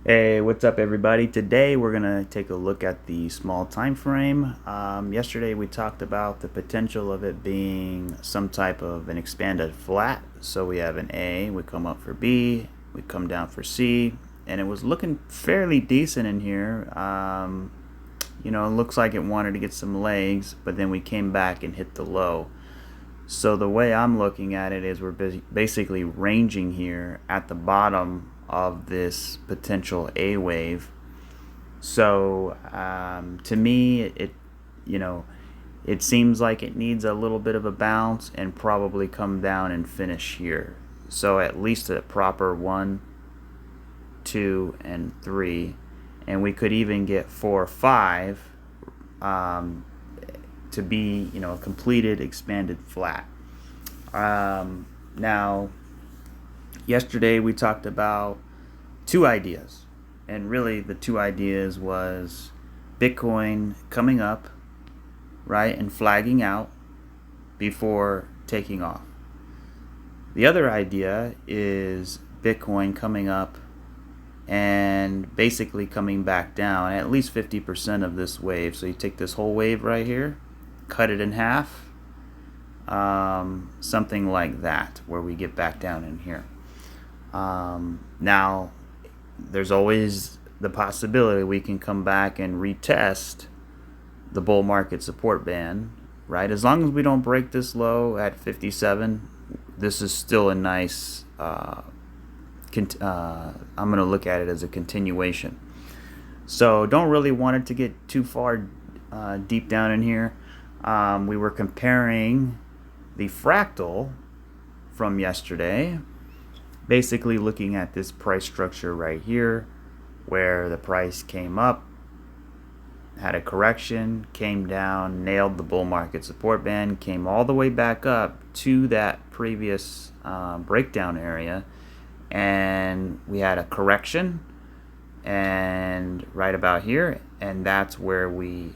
Hey, what's up everybody? Today we're gonna take a look at the small time frame. Yesterday we talked about the potential of it being some type of an expanded flat. So we have an A, we come up for B, we come down for C, and it was looking fairly decent in here. It looks like it wanted to get some legs, but then we came back and hit the low. So the way I'm looking at it is we're basically ranging here at the bottom of this potential A wave. So to me, it seems like it needs a little bit of a bounce and probably come down and finish here. So at least a proper 1, 2, and 3, and we could even get 4 or 5 to be a completed expanded flat. Now, yesterday we talked about two ideas, and really the two ideas was Bitcoin coming up, right, and flagging out before taking off. The other idea is Bitcoin coming up and basically coming back down at least 50% of this wave. So you take this whole wave right here, cut it in half, something like that, where we get back down in here. Now, there's always the possibility we can come back and retest the bull market support band, right? As long as we don't break this low at 57, this is still a nice, I'm going to look at it as a continuation. So don't really want it to get too far deep down in here. We were comparing the fractal from yesterday, basically looking at this price structure right here, where the price came up, had a correction, came down, nailed the bull market support band, came all the way back up to that previous breakdown area, and we had a correction, and right about here, and that's where we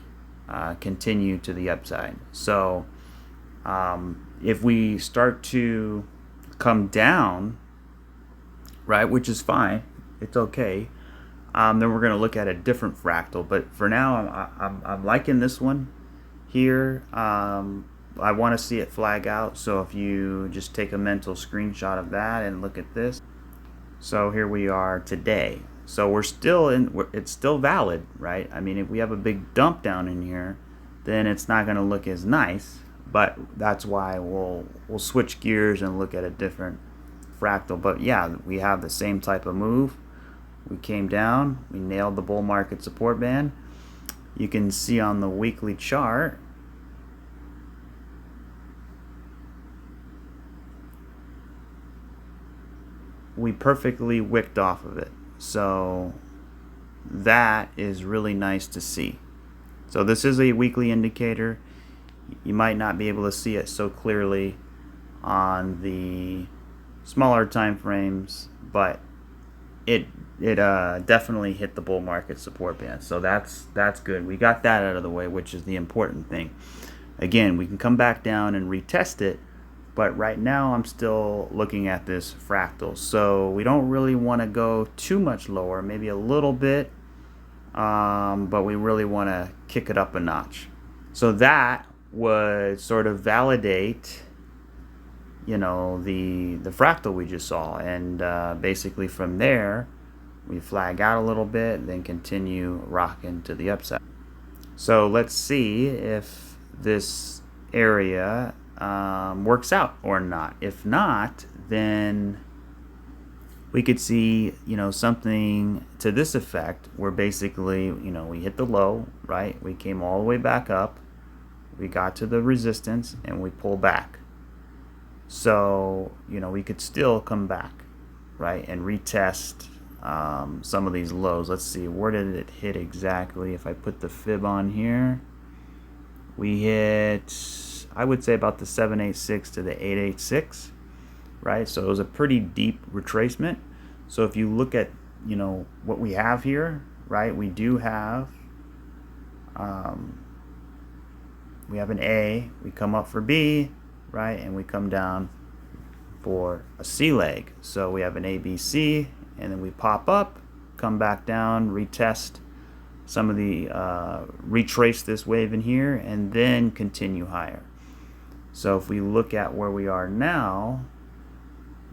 continue to the upside. So if we start to come down, right, which is fine, it's okay, then we're going to look at a different fractal. But for now, I'm liking this one here. I want to see it flag out. So if you just take a mental screenshot of that and look at this. So here we are today. So we're still it's still valid, right? I mean, if we have a big dump down in here, then it's not going to look as nice. But that's why we'll switch gears and look at a different fractal. But yeah, we have the same type of move. We came down, we nailed the bull market support band. You can see on the weekly chart, we perfectly wicked off of it. So that is really nice to see. So this is a weekly indicator. You might not be able to see it so clearly on the smaller time frames, but it definitely hit the bull market support band. So that's good. We got that out of the way, which is the important thing. Again, we can come back down and retest it, but right now I'm still looking at this fractal. So we don't really want to go too much lower, maybe a little bit, but we really want to kick it up a notch. So that would sort of validate the fractal we just saw, and basically from there we flag out a little bit, then continue rocking to the upside. So let's see if this area works out or not. If not, then we could see something to this effect, where basically we hit the low, right? We came all the way back up, we got to the resistance, and we pull back. So we could still come back, right, and retest some of these lows. Let's see, where did it hit exactly? If I put the fib on here, we hit, I would say, about the 786 to the 886, right? So it was a pretty deep retracement. So if you look at what we have here, right, we do have we have an A, we come up for B, right, and we come down for a C leg. So we have an ABC, and then we pop up, come back down, retest some of the, retrace this wave in here, and then continue higher. So if we look at where we are now,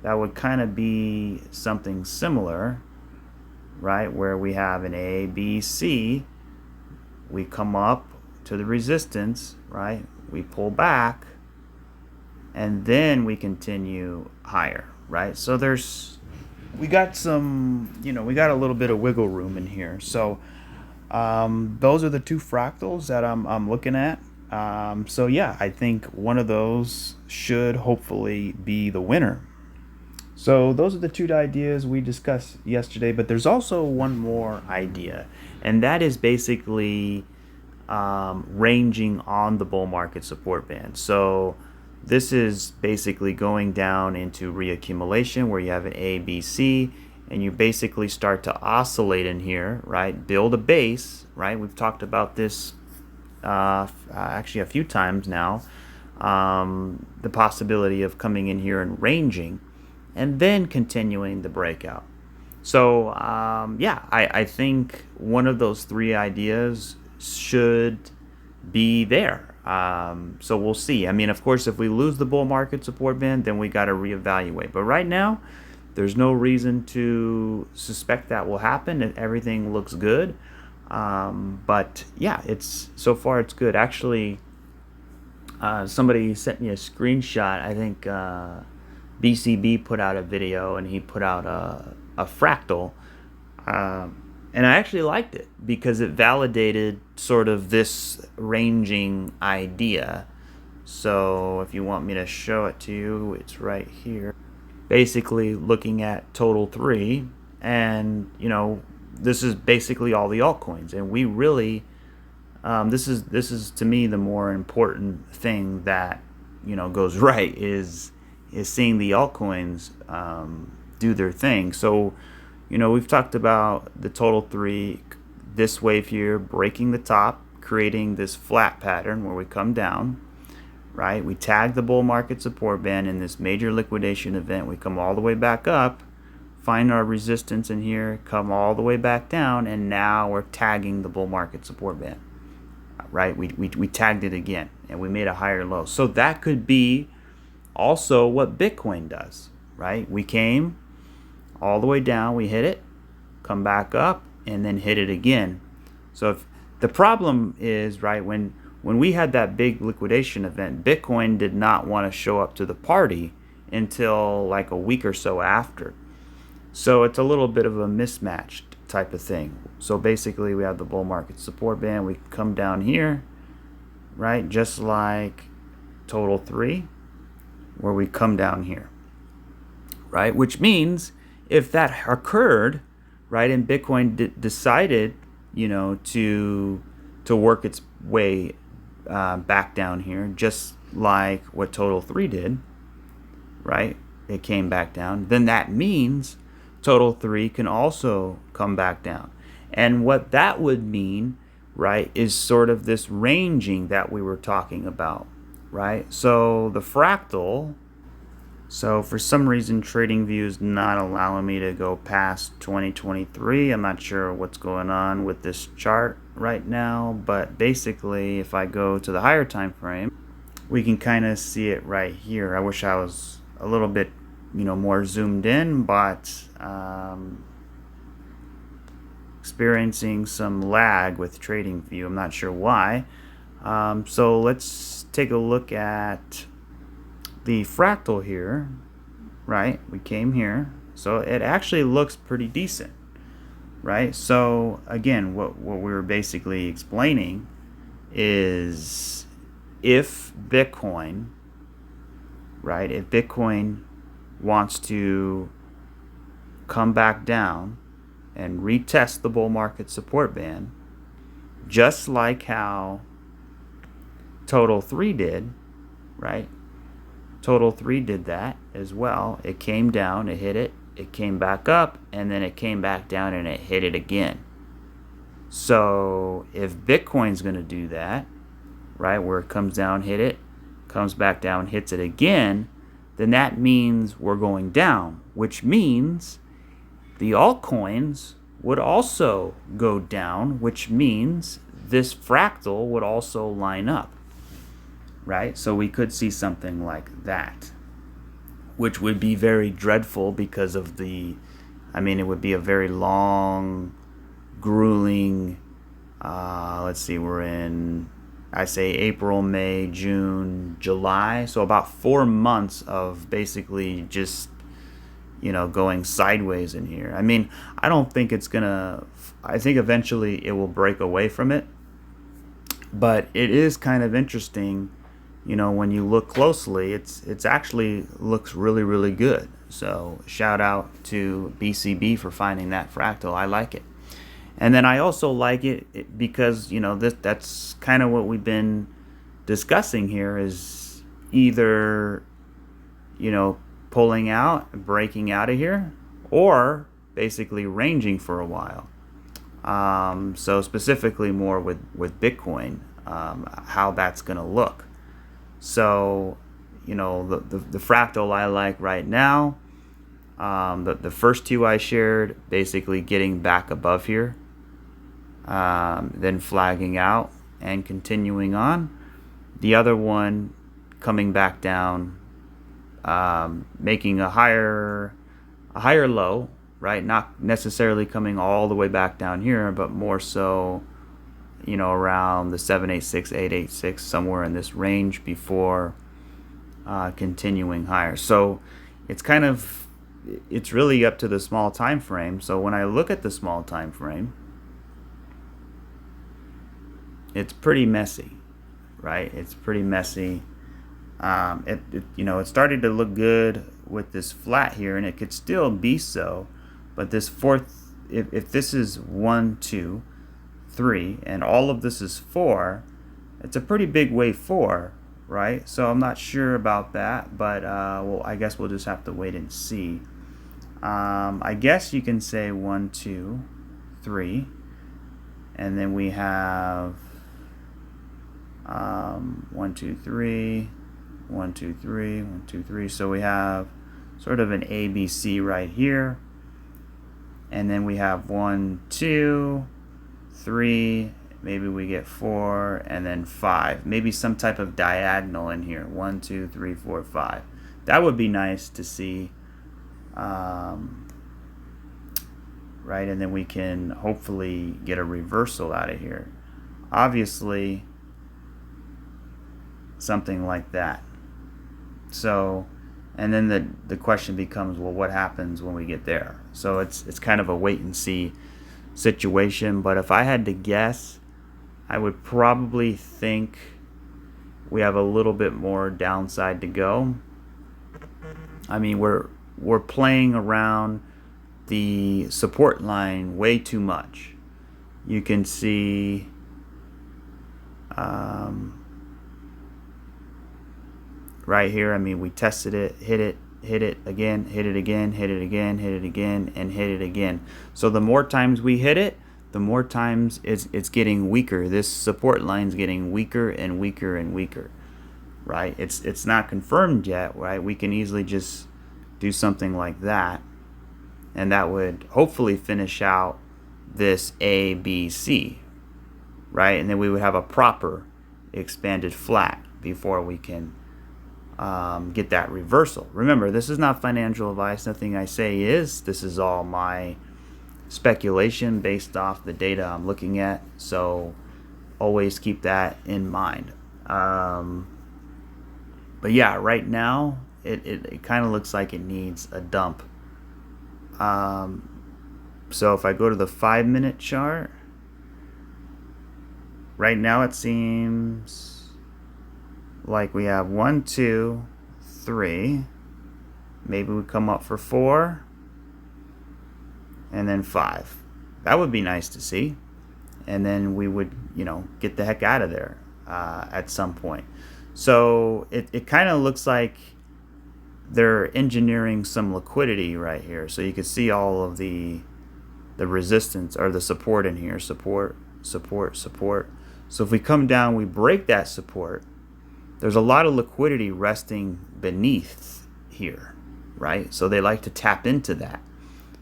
that would kind of be something similar, right? Where we have an A, B, C, we come up to the resistance, right? We pull back, and then we continue higher, right? So we got some, we got a little bit of wiggle room in here. So those are the two fractals that I'm looking at. So yeah, I think one of those should hopefully be the winner. So those are the two ideas we discussed yesterday, but there's also one more idea, and that is basically ranging on the bull market support band. So this is basically going down into reaccumulation where you have an A, B, C, and you basically start to oscillate in here, right? Build a base, right? We've talked about this actually a few times now, the possibility of coming in here and ranging and then continuing the breakout. So yeah, I think one of those three ideas should be there. So we'll see. I mean, of course, if we lose the bull market support band, then we got to reevaluate. But right now, there's no reason to suspect that will happen, and everything looks good. But yeah, so far it's good. Actually, somebody sent me a screenshot. I think BCB put out a video, and he put out a fractal. And I actually liked it because it validated sort of this ranging idea. So if you want me to show it to you, it's right here. Basically looking at total 3, and this is basically all the altcoins, and we really this is to me the more important thing that goes right is seeing the altcoins do their thing. So we've talked about the total 3, this wave here breaking the top, creating this flat pattern where we come down, right? We tag the bull market support band in this major liquidation event. We come all the way back up, find our resistance in here, come all the way back down, and now we're tagging the bull market support band, right? We tagged it again, and we made a higher low. So that could be also what Bitcoin does, right? We came all the way down, we hit it, come back up, and then hit it again. So if the problem is, right, when we had that big liquidation event, Bitcoin did not want to show up to the party until like a week or so after. So it's a little bit of a mismatched type of thing. So basically we have the bull market support band, we come down here, right, just like total 3, where we come down here, right, which means if that occurred, right, and Bitcoin decided, to work its way back down here, just like what total 3 did, right, it came back down, then that means total 3 can also come back down. And what that would mean, right, is sort of this ranging that we were talking about, right? So the fractal, so for some reason TradingView is not allowing me to go past 2023. I'm not sure what's going on with this chart right now, but basically if I go to the higher time frame, we can kind of see it right here. I wish I was a little bit more zoomed in, but experiencing some lag with TradingView. I'm not sure why. So let's take a look at the fractal here, right? We came here, so it actually looks pretty decent, right? So again, what we were basically explaining is if Bitcoin, right, if Bitcoin wants to come back down and retest the bull market support band, just like how total 3 did, right? Total 3 did that as well. It came down, it hit it, it came back up, and then it came back down and it hit it again. So if Bitcoin's going to do that, right, where it comes down, hit it, comes back down, hits it again, then that means we're going down, which means the altcoins would also go down, which means this fractal would also line up, right? So we could see something like that, which would be very dreadful because of the, I mean, it would be a very long, grueling, let's see, we're in, I say April, May, June, July. So about 4 months of basically just, you know, going sideways in here. I mean, I don't think it's gonna, I think eventually it will break away from it. But it is kind of interesting, you know, when you look closely, it's actually looks really, really good. So shout out to BCB for finding that fractal. I like it. And then I also like it because, you know, that's kind of what we've been discussing here is either, you know, pulling out, breaking out of here, or basically ranging for a while. So specifically more with Bitcoin, how that's going to look. So, you know, the fractal I like right now, the first two I shared, basically getting back above here, then flagging out and continuing on. The other one coming back down, making a higher low, right? Not necessarily coming all the way back down here, but more so, you know, around the 786, 886, somewhere in this range before continuing higher. So it's kind of, it's really up to the small time frame. So when I look at the small time frame, it's pretty messy, right? It's pretty messy. You know, it started to look good with this flat here, and it could still be so, but this fourth, if this is 1, 2, 3, and all of this is 4, it's a pretty big wave 4, right? So I'm not sure about that, but well, I guess we'll just have to wait and see. I guess you can say 1, 2, 3, and then we have 1, 2, 3, 1, 2, 3, 1, 2, 3. So we have sort of an ABC right here, and then we have 1, 2, 3. Maybe we get 4, and then 5. Maybe some type of diagonal in here. 1, 2, 3, 4, 5. That would be nice to see. Right, and then we can hopefully get a reversal out of here. Obviously, something like that. So, and then the question becomes, well, what happens when we get there? So it's kind of a wait and see situation. But if I had to guess, I would probably think we have a little bit more downside to go. I mean, we're playing around the support line way too much. You can see right here, I mean, we tested it, hit it again, hit it again, hit it again, hit it again, and hit it again. So the more times we hit it, the more times it's getting weaker. This support line's getting weaker and weaker and weaker, right? It's not confirmed yet, right? We can easily just do something like that, and that would hopefully finish out this ABC, right? And then we would have a proper expanded flat before we can get that reversal. Remember, this is not financial advice. Nothing I say is. This is all my speculation based off the data I'm looking at. So always keep that in mind. But yeah, right now it kind of looks like it needs a dump. So if I go to the 5-minute chart, right now it seems like we have 1, 2, 3. Maybe we come up for 4, and then 5. That would be nice to see. And then we would, you know, get the heck out of there at some point. So it kind of looks like they're engineering some liquidity right here. So you can see all of the resistance or the support in here. Support, support, support. So if we come down, we break that support. There's a lot of liquidity resting beneath here, right? So they like to tap into that.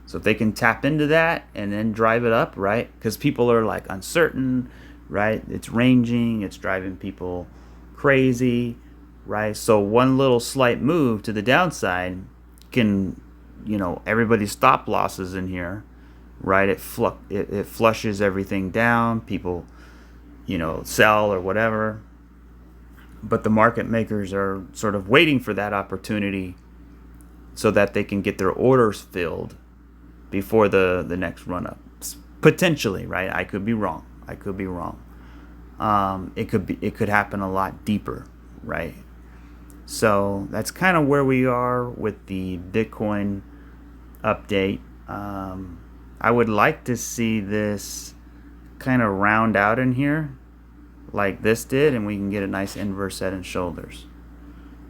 So if they can tap into that and then drive it up, right? Because people are like uncertain, right? It's ranging, it's driving people crazy, right? So one little slight move to the downside can, everybody's stop losses in here, right? It flushes everything down. People, sell or whatever. But the market makers are sort of waiting for that opportunity so that they can get their orders filled before the next run up. Potentially, right? I could be wrong. It could happen a lot deeper, right? So that's kind of where we are with the Bitcoin update. I would like to see this kind of round out in here like this did, and we can get a nice inverse head and shoulders.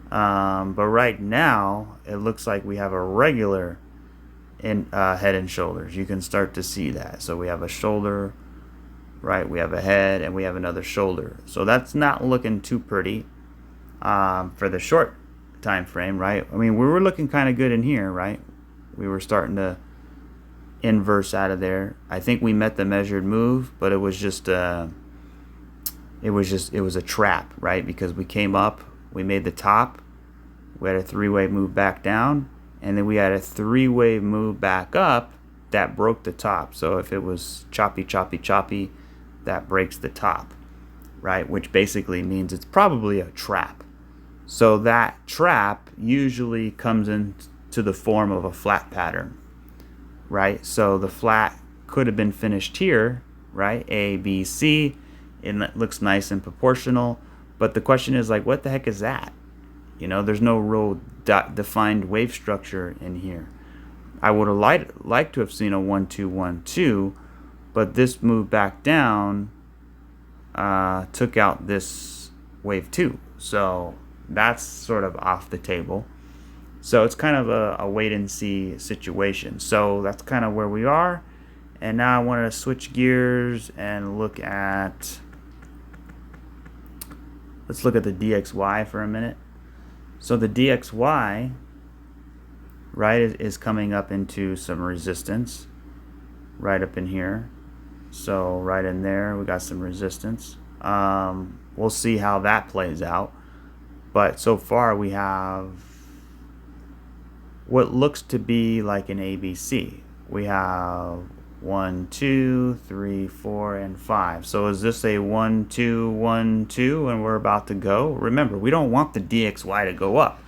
But right now it looks like we have a regular head and shoulders. You can start to see that. So we have a shoulder, right? We have a head, and we have another shoulder. So that's not looking too pretty for the short time frame, right? I mean, we were looking kind of good in here, right? We were starting to inverse out of there. I think we met the measured move, but it was a trap, right? Because we came up, we made the top, we had a three-wave move back down, and then we had a three-wave move back up that broke the top. So if it was choppy, that breaks the top, right? Which basically means it's probably a trap. So that trap usually comes into the form of a flat pattern, right? So the flat could have been finished here, right? A, B, C, and it looks nice and proportional. But the question is, like, what the heck is that? There's no real defined wave structure in here. I would have liked to have seen a 1-2-1-2, but this move back down took out this wave 2. So that's sort of off the table. So it's kind of a wait and see situation. So that's kind of where we are. And now I want to switch gears and let's look at the DXY for a minute. So the DXY, right, is coming up into some resistance right up in here. So right in there, we got some resistance. We'll see how that plays out. But so far we have what looks to be like an ABC. We have 1, 2, 3, 4, and 5. So is this a 1, 2, 1, 2, and we're about to go? Remember, we don't want the DXY to go up.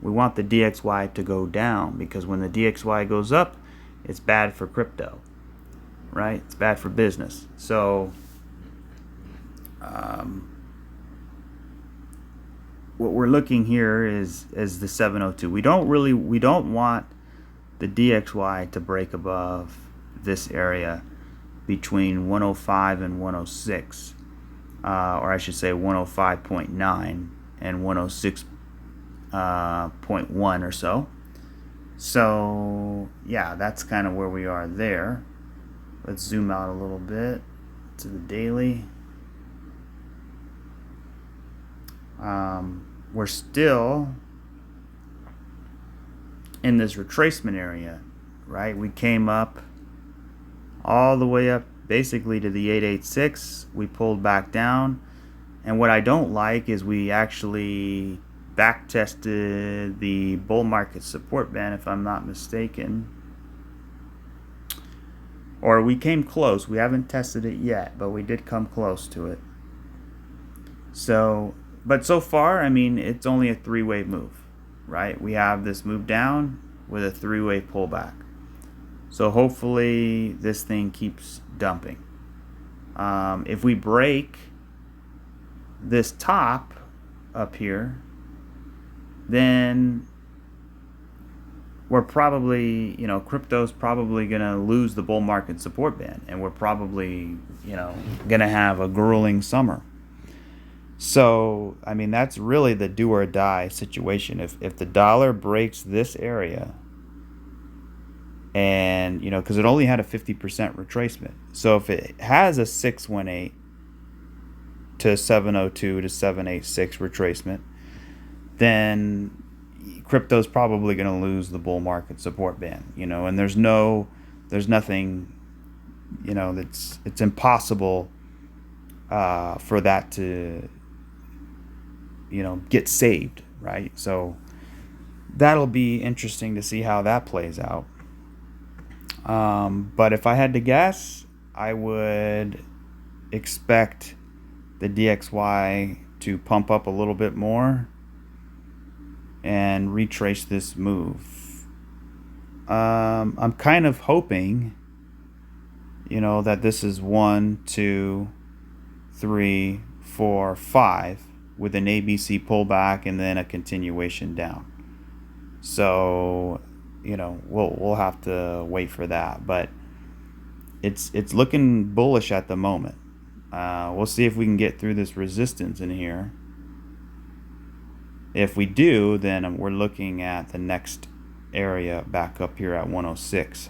We want the DXY to go down, because when the DXY goes up, it's bad for crypto, right? It's bad for business. So what we're looking here is the 702. We don't want the DXY to break above this area between 105 and 106, or I should say 105.9 and 106.1 or so. So yeah, that's kind of where we are there. Let's zoom out a little bit to the daily. We're still in this retracement area, right? We came up all the way up basically to the 886. We pulled back down, and what I don't like is we actually back tested the bull market support band, if I'm not mistaken, or we came close. We haven't tested it yet, but we did come close to it. So but so far, I mean, it's only a three-wave move, right? We have this move down with a three-wave pullback. So hopefully this thing keeps dumping. If we break this top up here, then we're probably, crypto's probably going to lose the bull market support band, and we're probably, going to have a grueling summer. So, I mean, that's really the do or die situation. If the dollar breaks this area, and, because it only had a 50% retracement. So if it has a 618 to 702 to 786 retracement, then, crypto's probably going to lose the bull market support band, and there's nothing, it's impossible for that to, get saved, right? So that'll be interesting to see how that plays out. But if I had to guess, I would expect the DXY to pump up a little bit more and retrace this move. I'm kind of hoping, that this is 1, 2, 3, 4, 5 with an ABC pullback and then a continuation down. So, we'll have to wait for that, but it's looking bullish at the moment. We'll see if we can get through this resistance in here. If we do, then we're looking at the next area back up here at 106.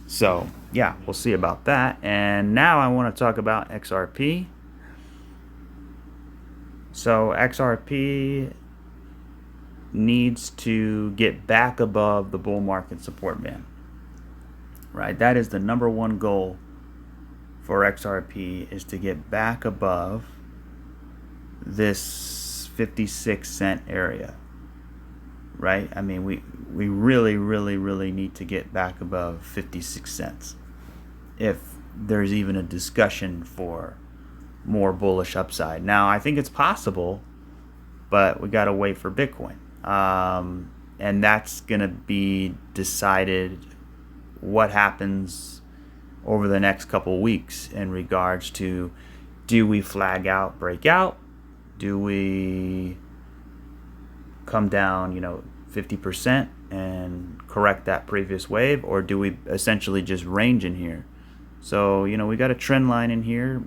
So yeah, we'll see about that. And now I want to talk about XRP. So XRP needs to get back above the bull market support band, right? That is the number one goal for XRP, is to get back above this 56-cent area, right? I mean, we really need to get back above 56 cents if there's even a discussion for more bullish upside. Now, I think it's possible, but we got to wait for Bitcoin. And that's going to be decided what happens over the next couple weeks in regards to, do we flag out, break out? Do we come down, 50% and correct that previous wave? Or do we essentially just range in here? So, we got a trend line in here.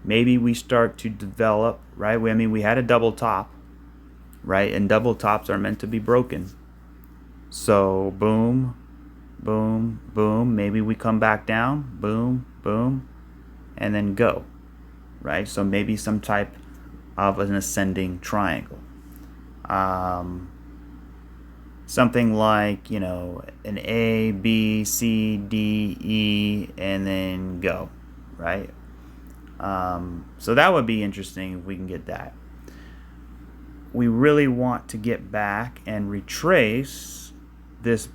Maybe we start to develop, right? We had a double top, right? And double tops are meant to be broken. So boom, boom, boom. Maybe we come back down, boom, boom, and then go, right? So maybe some type of an ascending triangle. Something like, an A, B, C, D, E, and then go, right? So that would be interesting if we can get that. We really want to get back and retrace this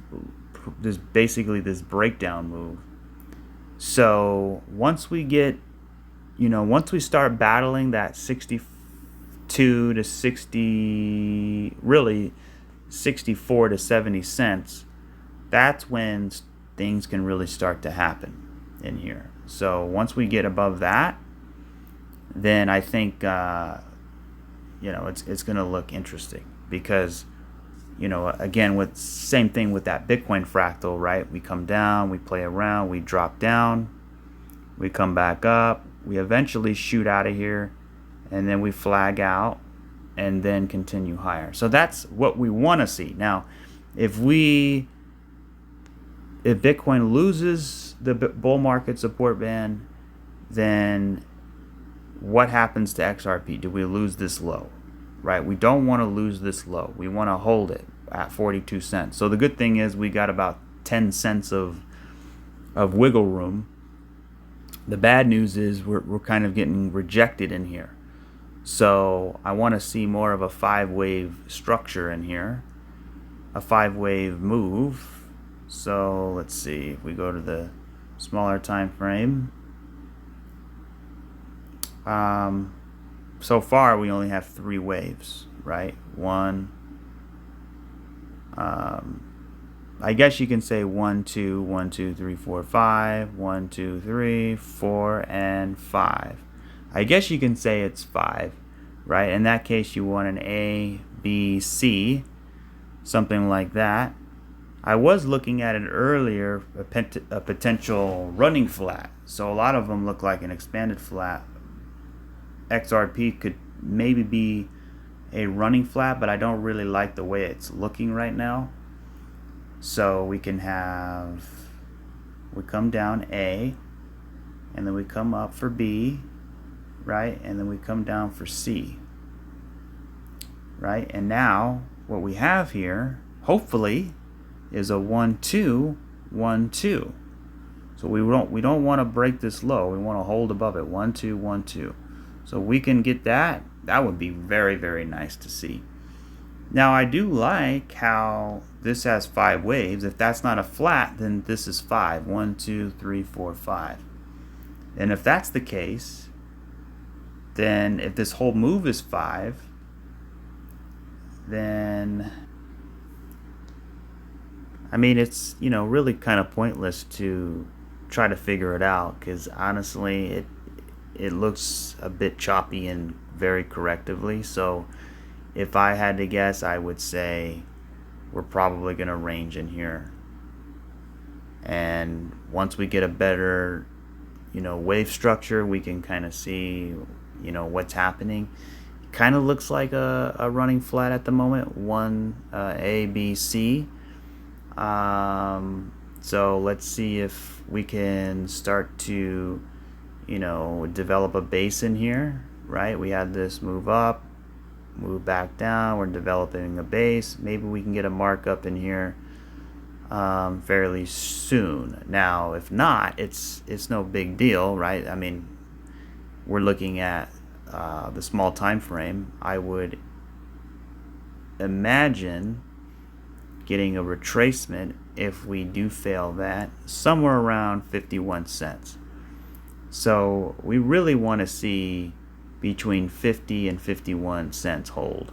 basically this breakdown move. So once we get, once we start battling that 62 to 60, really 64 to 70 cents, that's when things can really start to happen in here. So once we get above that, then I think it's going to look interesting, because again, with same thing with that Bitcoin fractal, right? We come down, we play around, we drop down, we come back up, we eventually shoot out of here, and then we flag out and then continue higher. So that's what we want to see. Now, if Bitcoin loses the bull market support band, then what happens to XRP? Do we lose this low, right? We don't want to lose this low. We want to hold it at 42 cents. So the good thing is we got about 10 cents of wiggle room. The bad news is we're kind of getting rejected in here. So I want to see more of a 5-wave structure in here, a 5-wave move. So let's see, if we go to the smaller time frame. So far we only have 3 waves, right? One, I guess you can say 1, 2, 1, 2, 3, 4, 5, 1, 2, 3, 4, and 5. I guess you can say it's 5, right? In that case, you want an A, B, C, something like that. I was looking at it earlier, a potential running flat. So a lot of them look like an expanded flat. XRP could maybe be a running flat, but I don't really like the way it's looking right now. So we come down A, and then we come up for B, right? And then we come down for C, right? And now what we have here, hopefully, is a 1 2 1 2. So we don't want to break this low. We want to hold above it, 1 2 1 2. So we can get that. That would be very, very nice to see. Now I do like how this has 5 waves. If that's not a flat, then this is 5. 1 2 3 4 5. And if that's the case, then if this whole move is 5, then I mean, it's, you know, really kind of pointless to try to figure it out, because honestly it looks a bit choppy and very correctively. So if I had to guess, I would say we're probably going to range in here, and once we get a better, you know, wave structure, we can kind of see, you know, what's happening. It kind of looks like a running flat at the moment, 1 A B C. So let's see if we can start to, you know, develop a base in here, right? We had this move up, move back down, we're developing a base. Maybe we can get a markup in here fairly soon. Now if not, it's no big deal, right? I mean, we're looking at the small time frame. I would imagine getting a retracement, if we do fail that, somewhere around 51 cents. So we really want to see between 50 and 51 cents hold.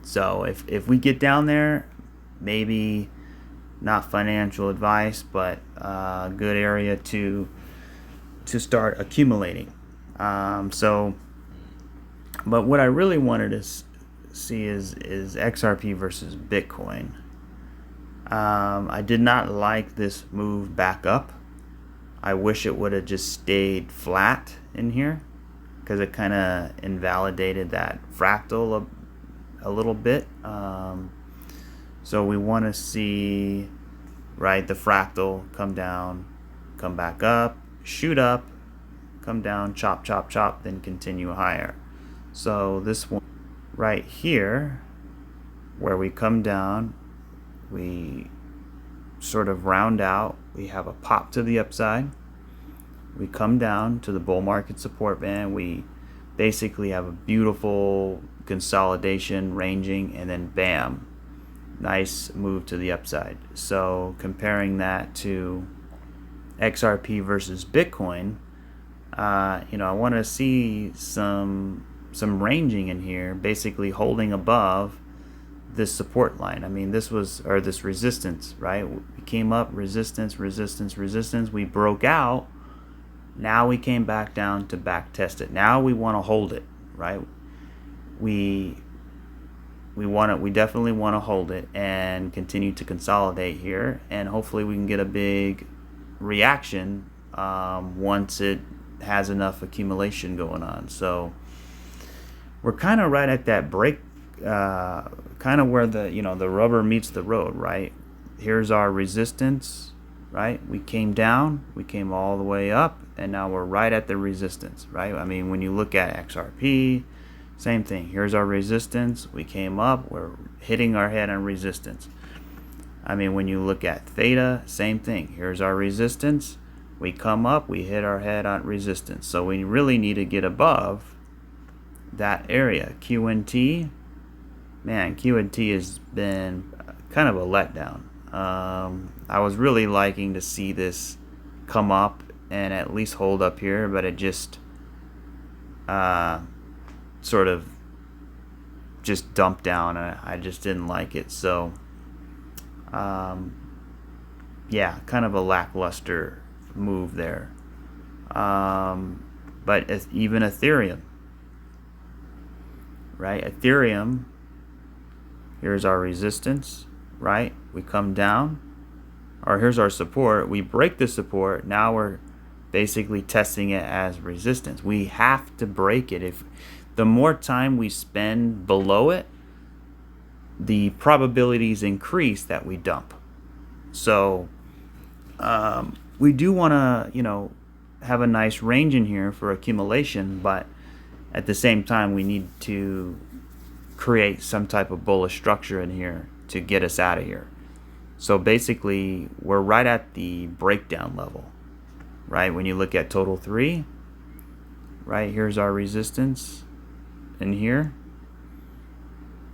So if we get down there, maybe not financial advice, but a good area to start accumulating. But what I really wanted to see is XRP versus Bitcoin. I did not like this move back up. I wish it would have just stayed flat in here, because it kind of invalidated that fractal a little bit. So we want to see, right, the fractal come down, come back up, shoot up, come down, chop, chop, chop, then continue higher. So this one right here, where we come down, we sort of round out, we have a pop to the upside, we come down to the bull market support band, we basically have a beautiful consolidation, ranging, and then bam, nice move to the upside. So comparing that to XRP versus Bitcoin, you know, I want to see some ranging in here, basically holding above this support line. I mean, this was, or this resistance, right? We came up, resistance, resistance, resistance. We broke out. Now we came back down to back test it. Now we want to hold it, right? We definitely want to hold it and continue to consolidate here, and hopefully we can get a big reaction once it has enough accumulation going on. So we're kind of right at that break, kind of where the, you know, the rubber meets the road, right? Here's our resistance, right? We came down, we came all the way up, and now we're right at the resistance, right? I mean, when you look at XRP, same thing. Here's our resistance, we came up, we're hitting our head on resistance. I mean, when you look at THETA, same thing. Here's our resistance, we come up, we hit our head on resistance. So we really need to get above that area. QNT, man, QNT has been kind of a letdown. I was really liking to see this come up and at least hold up here, but it just sort of just dumped down, and I just didn't like it. So yeah, kind of a lackluster move there. But even Ethereum, right? Ethereum, here's our resistance, right? We come down, or here's our support. We break the support. Now we're basically testing it as resistance. We have to break it. If the more time we spend below it, the probabilities increase that we dump. So we do want to, you know, have a nice range in here for accumulation, but at the same time we need to create some type of bullish structure in here to get us out of here. So basically, we're right at the breakdown level, right? When you look at total 3, right, here's our resistance in here.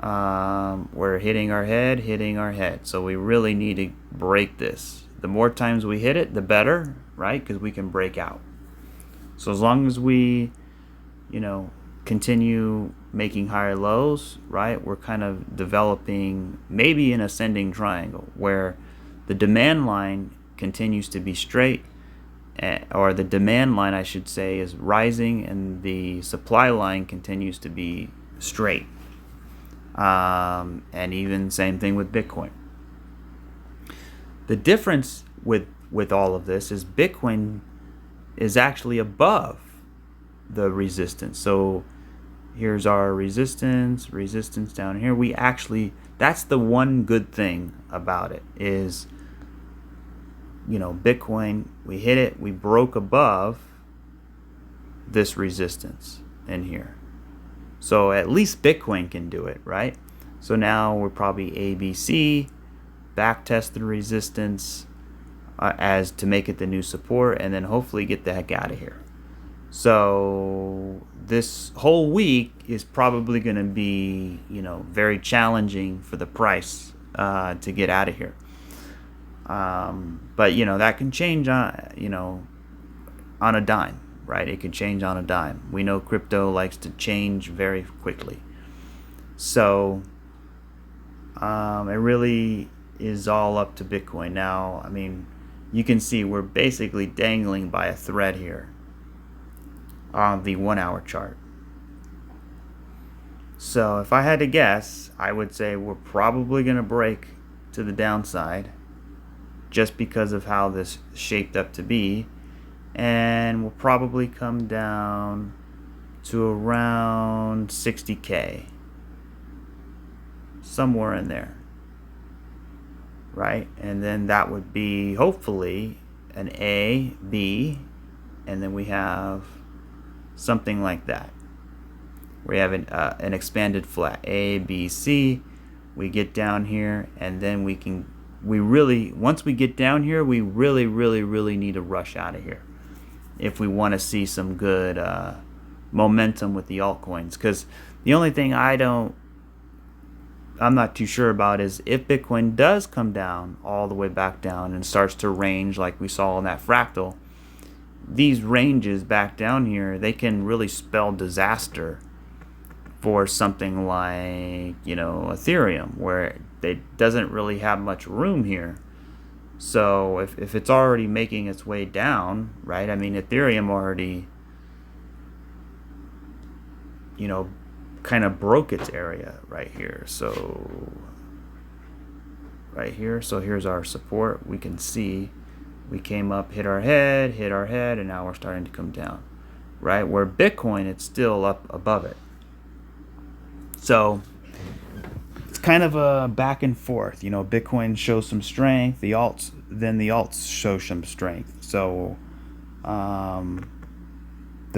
We're hitting our head. So we really need to break this. The more times we hit it, the better, right? Because we can break out. So as long as we, continue making higher lows, right, we're kind of developing maybe an ascending triangle where the demand line continues to be straight, or the demand line, I should say, is rising, and the supply line continues to be straight. And even same thing with Bitcoin. The difference with all of this is Bitcoin is actually above the resistance. So here's our resistance down here. That's the one good thing about it is, Bitcoin, we hit it, we broke above this resistance in here. So at least Bitcoin can do it, right? So now we're probably ABC, back test the resistance as to make it the new support, and then hopefully get the heck out of here. So this whole week is probably going to be, very challenging for the price to get out of here. But that can change on a dime, right? It can change on a dime. We know crypto likes to change very quickly. So it really is all up to Bitcoin. Now, I mean, you can see we're basically dangling by a thread here on the 1 hour chart. So if I had to guess, I would say we're probably going to break to the downside just because of how this shaped up to be, and we'll probably come down to around 60K, somewhere in there, right? And then that would be hopefully an A, B, and then we have something like that. We have an expanded flat A, B, C. We get down here, and then once we get down here, we really need to rush out of here if we want to see some good momentum with the altcoins. Because the only thing I'm not too sure about is if Bitcoin does come down all the way back down and starts to range like we saw in that fractal, these ranges back down here, they can really spell disaster for something like, Ethereum, where it doesn't really have much room here. So if it's already making its way down, right? I mean, Ethereum already, kind of broke its area right here. So right here, so here's our support. We can see we came up, hit our head, and now we're starting to come down, right? Where Bitcoin, it's still up above it. So it's kind of a back and forth. Bitcoin shows some strength, the alts show some strength. So the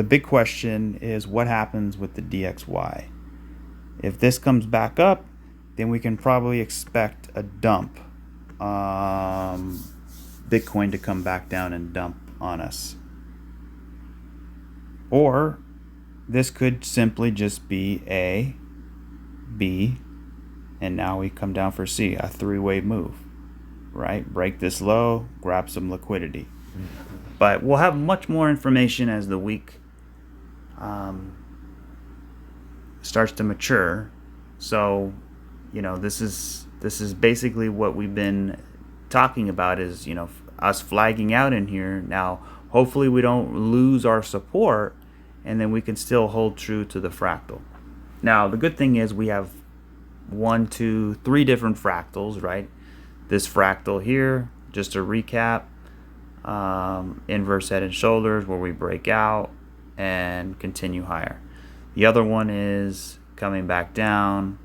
big question is what happens with the DXY. If this comes back up, then we can probably expect a dump. Bitcoin to come back down and dump on us. Or this could simply just be A, B, and now we come down for C, a three-way move, right? Break this low, grab some liquidity. But we'll have much more information as the week starts to mature. So, this is basically what we've been talking about is, us flagging out in here. Now, hopefully we don't lose our support, and then we can still hold true to the fractal. Now, the good thing is we have 1, 2, 3 different fractals, right? This fractal here, just to recap, inverse head and shoulders where we break out and continue higher. The other one is coming back down,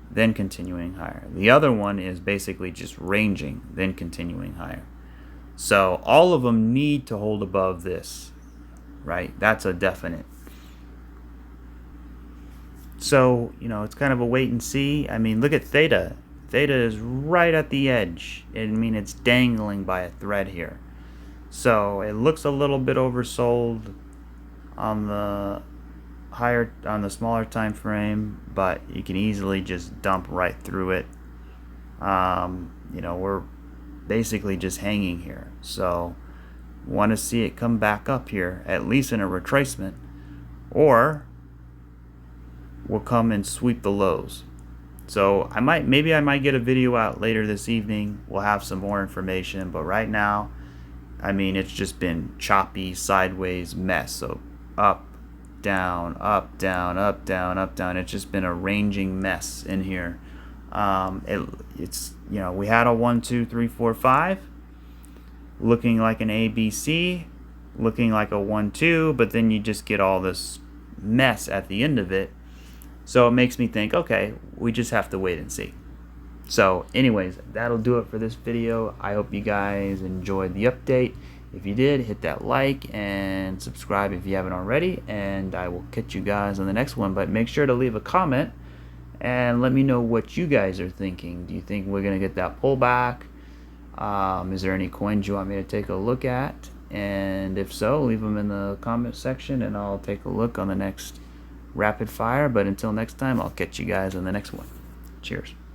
then continuing higher. The other one is basically just ranging, then continuing higher. So all of them need to hold above this, right? That's a definite. So, you know, it's kind of a wait and see. I mean, look at theta. Theta is right at the edge. I mean, it's dangling by a thread here. So it looks a little bit oversold on the smaller time frame, but you can easily just dump right through it. You know, we're basically just hanging here. So want to see it come back up here, at least in a retracement, or we'll come and sweep the lows. So maybe I might get a video out later this evening. We'll have some more information, but right now, I mean, it's just been choppy sideways mess. So up, down, up, down, up, down, up, down. It's just been a ranging mess in here. It's, you know, we had a 1, 2, 3, 4, 5 looking like an ABC, looking like a 1, 2, but then you just get all this mess at the end of it. So it makes me think, okay, we just have to wait and see. So anyways, that'll do it for this video. I hope you guys enjoyed the update. If you did, hit that like and subscribe if you haven't already, and I will catch you guys on the next one. But make sure to leave a comment and let me know what you guys are thinking. Do you think we're gonna get that pullback? Is there any coins you want me to take a look at? And if so, leave them in the comment section and I'll take a look on the next rapid fire. But until next time, I'll catch you guys on the next one. Cheers.